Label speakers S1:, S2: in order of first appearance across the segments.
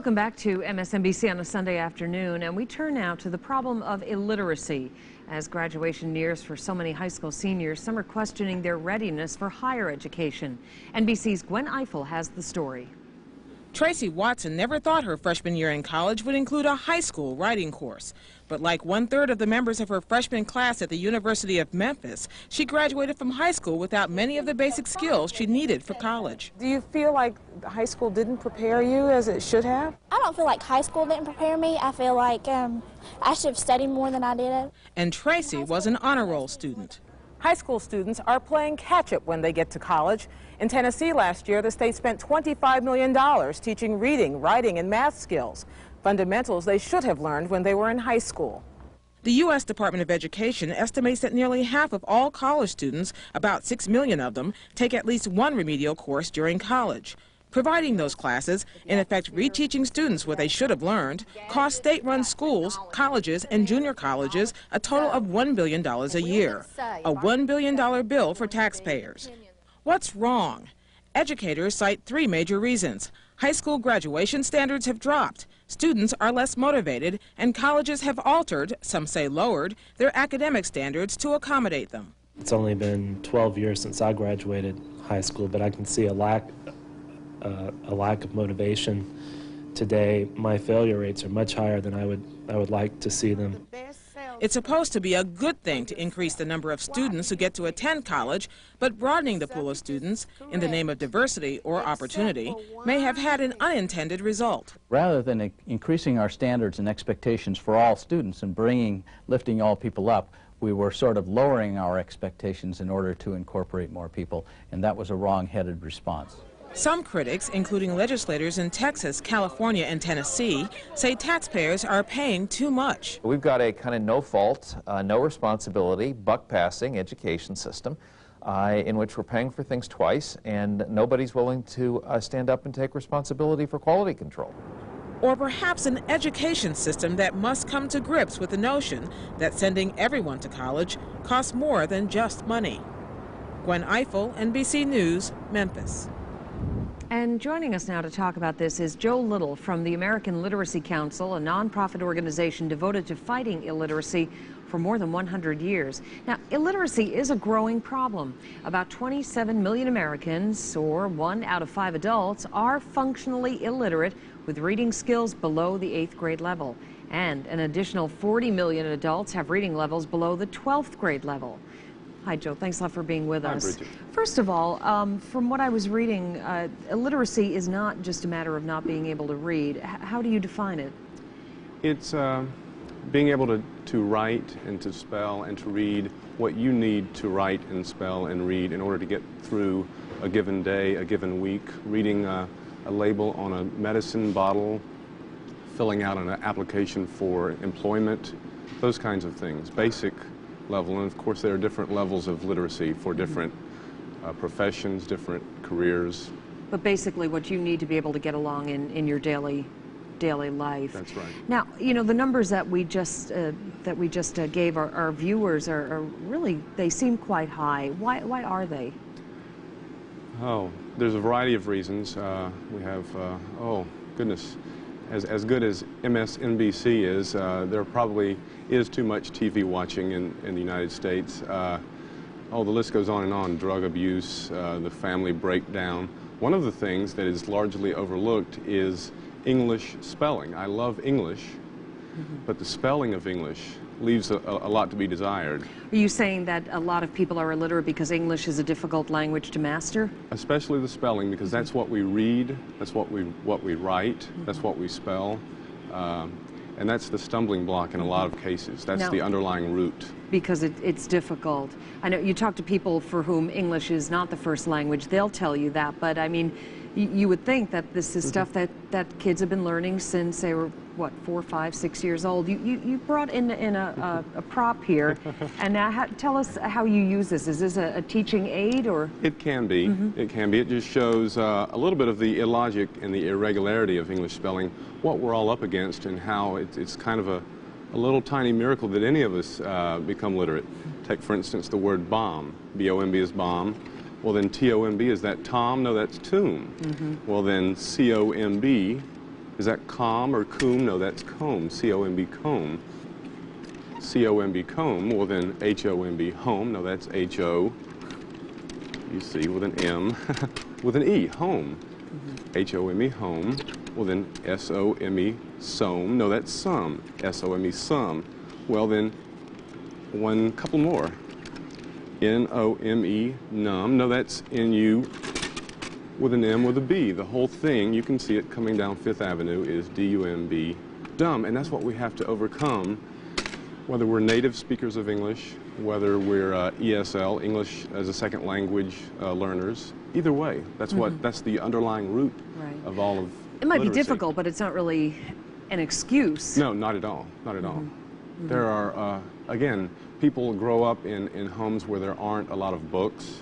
S1: Welcome back to MSNBC on a Sunday afternoon, and we turn now to the problem of illiteracy. As graduation nears for so many high school seniors, some are questioning their readiness for higher education. NBC's Gwen Eiffel has the story.
S2: Tracy Watson never thought her freshman year in college would include a high school writing course. But like 1/3 of the members of her freshman class at the University of Memphis, she graduated from high school without many of the basic skills she needed for college.
S3: Do you feel like high school didn't prepare you as it should have?
S4: I don't feel like high school didn't prepare me. I feel like I should have studied more than I did.
S2: And Tracy was an honor roll student.
S3: High school students are playing catch-up when they get to college. In Tennessee last year, the state spent $25 million teaching reading, writing, and math skills, fundamentals they should have learned when they were in high school.
S2: The U.S. Department of Education estimates that nearly half of all college students, about 6 million of them, take at least one remedial course during college. Providing those classes, in effect reteaching students what they should have learned, costs state-run schools, colleges, and junior colleges a total of $1 billion a year. A $1 billion bill for taxpayers. What's wrong? Educators cite 3 major reasons. High school graduation standards have dropped, students are less motivated, and colleges have altered, some say lowered, their academic standards to accommodate them.
S5: It's only been 12 years since I graduated high school, but I can see a lack of motivation today. My failure rates are much higher than I would like to see them.
S2: It's supposed to be a good thing to increase the number of students who get to attend college, but broadening the pool of students in the name of diversity or opportunity may have had an unintended result.
S6: Rather than increasing our standards and expectations for all students and lifting all people up, we were sort of lowering our expectations in order to incorporate more people, and that was a wrong-headed response.
S2: Some critics, including legislators in Texas, California, and Tennessee, say taxpayers are paying too much.
S7: We've got a kind of no-fault, no responsibility, buck-passing education system in which we're paying for things twice, and nobody's willing to stand up and take responsibility for quality control.
S2: Or perhaps an education system that must come to grips with the notion that sending everyone to college costs more than just money. Gwen Eiffel, NBC News, Memphis.
S1: And joining us now to talk about this is Joe Little from the American Literacy Council, a nonprofit organization devoted to fighting illiteracy for more than 100 years. Now, illiteracy is a growing problem. About 27 million Americans, or 1 out of 5 adults, are functionally illiterate with reading skills below the 8th grade level. And an additional 40 million adults have reading levels below the 12th grade level. Hi, Joe. Thanks a lot for being with us.
S8: Bridget.
S1: First of all, from what I was reading, illiteracy is not just a matter of not being able to read. How do you define it?
S8: It's being able to write and to spell and to read what you need to write and spell and read in order to get through a given day, a given week, reading a label on a medicine bottle, filling out an application for employment, those kinds of things, basic level. And of course there are different levels of literacy for different professions, different careers.
S1: But basically what you need to be able to get along in your daily life.
S8: That's right.
S1: Now, you know, the numbers that we just gave our viewers are really, they seem quite high. Why are they?
S8: Oh, there's a variety of reasons. We have, oh goodness, as good as MSNBC is, there probably is too much TV watching in the United States. Oh, the list goes on and on. Drug abuse, the family breakdown. One of the things that is largely overlooked is English spelling. I love English, but the spelling of English leaves a lot to be desired.
S1: Are you saying that a lot of people are illiterate because English is a difficult language to master?
S8: Especially the spelling, because that's what we read, that's what we write, that's what we spell, and that's the stumbling block in a lot of cases. That's the underlying root.
S1: Because it's difficult. I know you talk to people for whom English is not the first language, they'll tell you that, but I mean, you would think that this is stuff that kids have been learning since they were, what, 4, 5, 6 years old. You brought in a prop here, and now tell us how you use this. Is this a teaching aid, or?
S8: It can be. It can be. It just shows a little bit of the illogic and the irregularity of English spelling, what we're all up against, and how it's kind of a little tiny miracle that any of us become literate. Take, for instance, the word bomb. B-O-M-B is bomb. Well, then T-O-M-B, is that Tom? No, that's tomb. Well, then C-O-M-B Is that comb or comb? No, that's comb, C-O-M-B, comb. C-O-M-B, comb, well then H-O-M-B, home. No, that's H-O, you see, with an M, with an E, home. H-O-M-E, home. Well then S-O-M-E, some. No, that's some, S-O-M-E, some. Well then, one couple more. N-O-M-E, numb. No, that's N-U with an M with a B. The whole thing, you can see it coming down Fifth Avenue, is D-U-M-B, dumb. And that's what we have to overcome, whether we're native speakers of English, whether we're ESL, English as a second language learners. Either way, that's that's the underlying root of all of
S1: It might
S8: literacy.
S1: be difficult, but it's not really an excuse.
S8: No, not at all. Not at all. There are, again, people grow up in homes where there aren't a lot of books.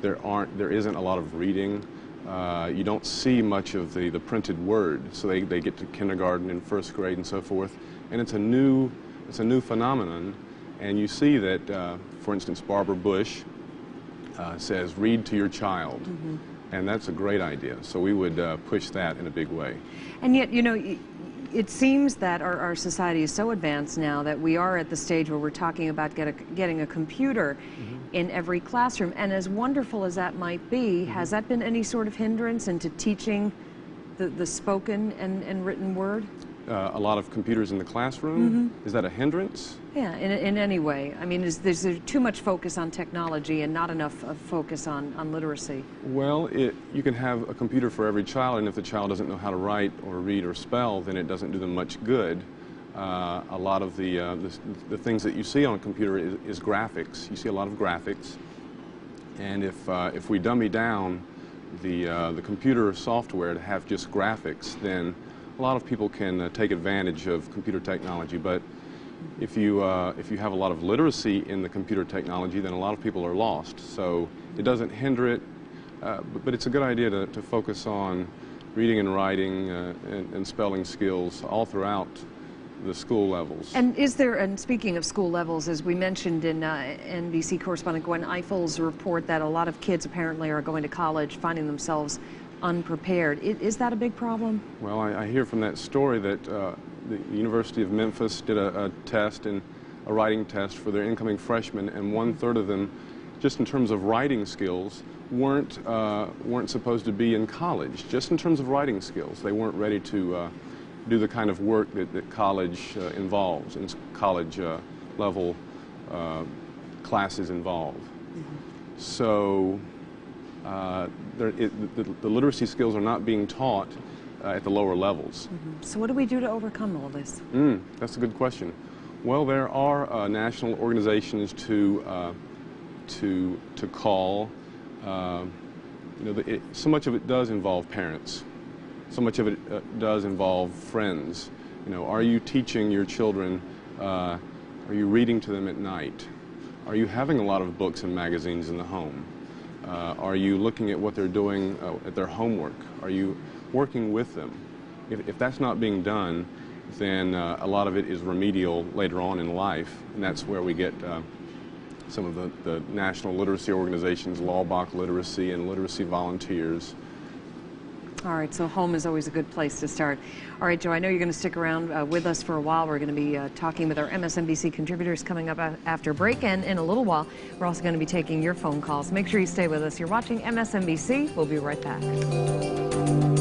S8: There isn't a lot of reading. You don't see much of the printed word. So they get to kindergarten and first grade and so forth, and it's a new phenomenon. And you see that, for instance, Barbara Bush says, read to your child. And that's a great idea. So we would push that in a big way.
S1: And yet, you know, it seems that our society is so advanced now that we are at the stage where we're talking about getting a computer in every classroom. And as wonderful as that might be, has that been any sort of hindrance into teaching the spoken and written word?
S8: A lot of computers in the classroom? Is that a hindrance?
S1: Yeah, in any way. I mean, is there too much focus on technology and not enough focus on literacy?
S8: Well, you can have a computer for every child, and if the child doesn't know how to write or read or spell, then it doesn't do them much good. A lot of the things that you see on a computer is graphics. You see a lot of graphics, and if we dummy down the computer software to have just graphics, then a lot of people can take advantage of computer technology. But if you have a lot of literacy in the computer technology, then a lot of people are lost. So it doesn't hinder it, but it's a good idea to focus on reading and writing and spelling skills all throughout the school levels.
S1: And is there, and speaking of school levels, as we mentioned in NBC correspondent Gwen Eifel's report, that a lot of kids apparently are going to college finding themselves unprepared. Is that a big problem?
S8: Well, I hear from that story that the University of Memphis did a test, a writing test for their incoming freshmen, and 1/3 of them, just in terms of writing skills, weren't supposed to be in college. Just in terms of writing skills, they weren't ready to do the kind of work that college involves, and college level classes involve. So the literacy skills are not being taught at the lower levels.
S1: So what do we do to overcome all this?
S8: That's a good question. Well, there are national organizations to call. So much of it does involve parents. So much of it does involve friends. Are you teaching your children? Are you reading to them at night? Are you having a lot of books and magazines in the home? Are you looking at what they're doing at their homework? Are you working with them? If that's not being done, then a lot of it is remedial later on in life, and that's where we get some of the national literacy organizations, Laubach Literacy and Literacy Volunteers.
S1: All right, so home is always a good place to start. All right, Joe, I know you're going to stick around with us for a while. We're going to be talking with our MSNBC contributors coming up after break, and in a little while, we're also going to be taking your phone calls. Make sure you stay with us. You're watching MSNBC. We'll be right back.